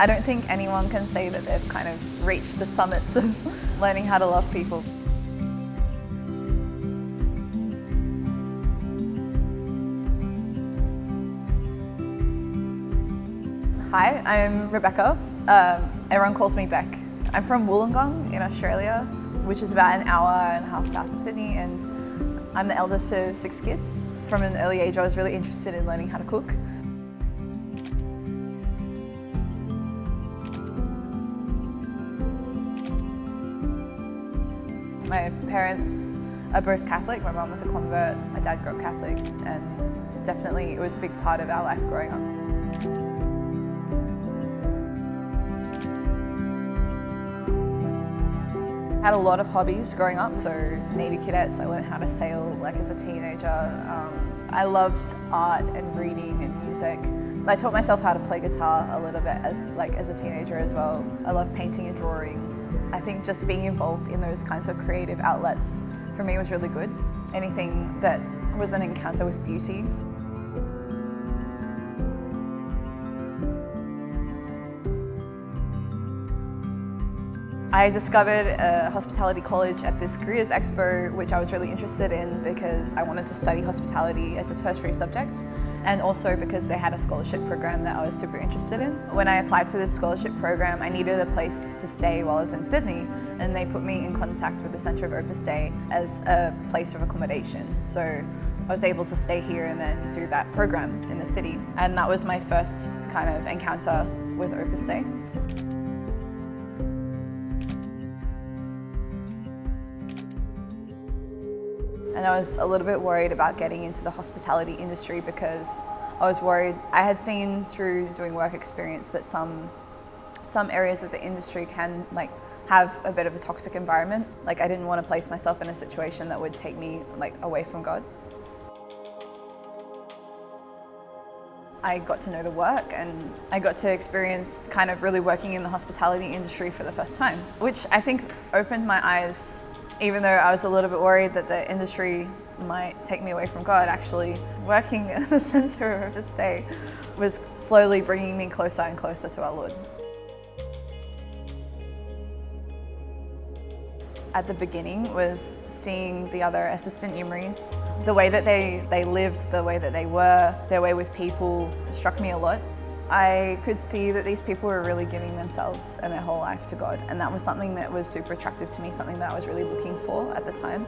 I don't think anyone can say that they've kind of reached the summits of learning how to love people. Hi, I'm Rebecca. Everyone calls me Beck. I'm from Wollongong in Australia, which is about an hour and a half south of Sydney, and I'm the eldest of 6 kids. From an early age, I was really interested in learning how to cook. My parents are both Catholic. My mum was a convert, my dad grew up Catholic, and definitely it was a big part of our life growing up. I had a lot of hobbies growing up, so Navy cadets, I learned how to sail as a teenager. I loved art and reading and music. I taught myself how to play guitar a little bit as a teenager as well. I love painting and drawing. I think just being involved in those kinds of creative outlets for me was really good. Anything that was an encounter with beauty. I discovered a hospitality college at this Careers Expo, which I was really interested in because I wanted to study hospitality as a tertiary subject, and also because they had a scholarship program that I was super interested in. When I applied for this scholarship program, I needed a place to stay while I was in Sydney, and they put me in contact with the Centre of Opus Dei as a place of accommodation. So I was able to stay here and then do that program in the city. And that was my first kind of encounter with Opus Dei. And I was a little bit worried about getting into the hospitality industry because I was worried. I had seen through doing work experience that some areas of the industry can have a bit of a toxic environment. I didn't want to place myself in a situation that would take me away from God. I got to know the work and I got to experience kind of really working in the hospitality industry for the first time, which I think opened my eyes. Even though I was a little bit worried that the industry might take me away from God, actually working at the Centre of Opus Dei was slowly bringing me closer and closer to our Lord. At the beginning was seeing the other assistant numeraries, the way that they lived, the way that they were, their way with people struck me a lot. I could see that these people were really giving themselves and their whole life to God, and that was something that was super attractive to me, something that I was really looking for at the time.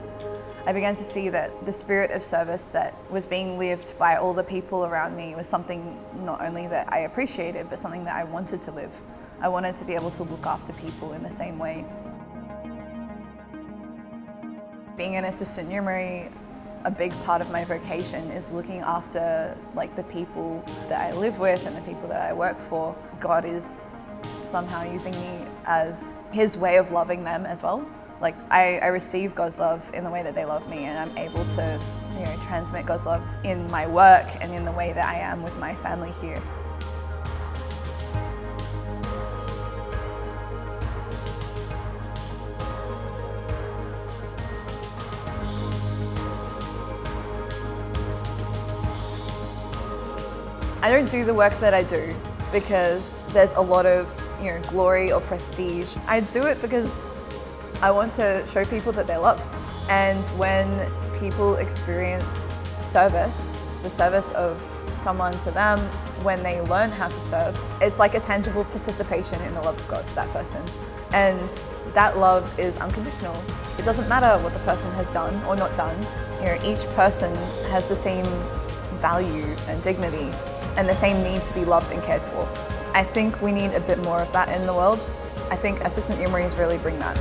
I began to see that the spirit of service that was being lived by all the people around me was something not only that I appreciated, but something that I wanted to live. I wanted to be able to look after people in the same way. Being an assistant numerary, a big part of my vocation is looking after the people that I live with and the people that I work for. God is somehow using me as His way of loving them as well. I receive God's love in the way that they love me, and I'm able to transmit God's love in my work and in the way that I am with my family here. I don't do the work that I do because there's a lot of glory or prestige. I do it because I want to show people that they're loved. And when people experience service, the service of someone to them, when they learn how to serve, it's like a tangible participation in the love of God for that person. And that love is unconditional. It doesn't matter what the person has done or not done. Each person has the same value and dignity and the same need to be loved and cared for. I think we need a bit more of that in the world. I think assistant numeraries really bring that.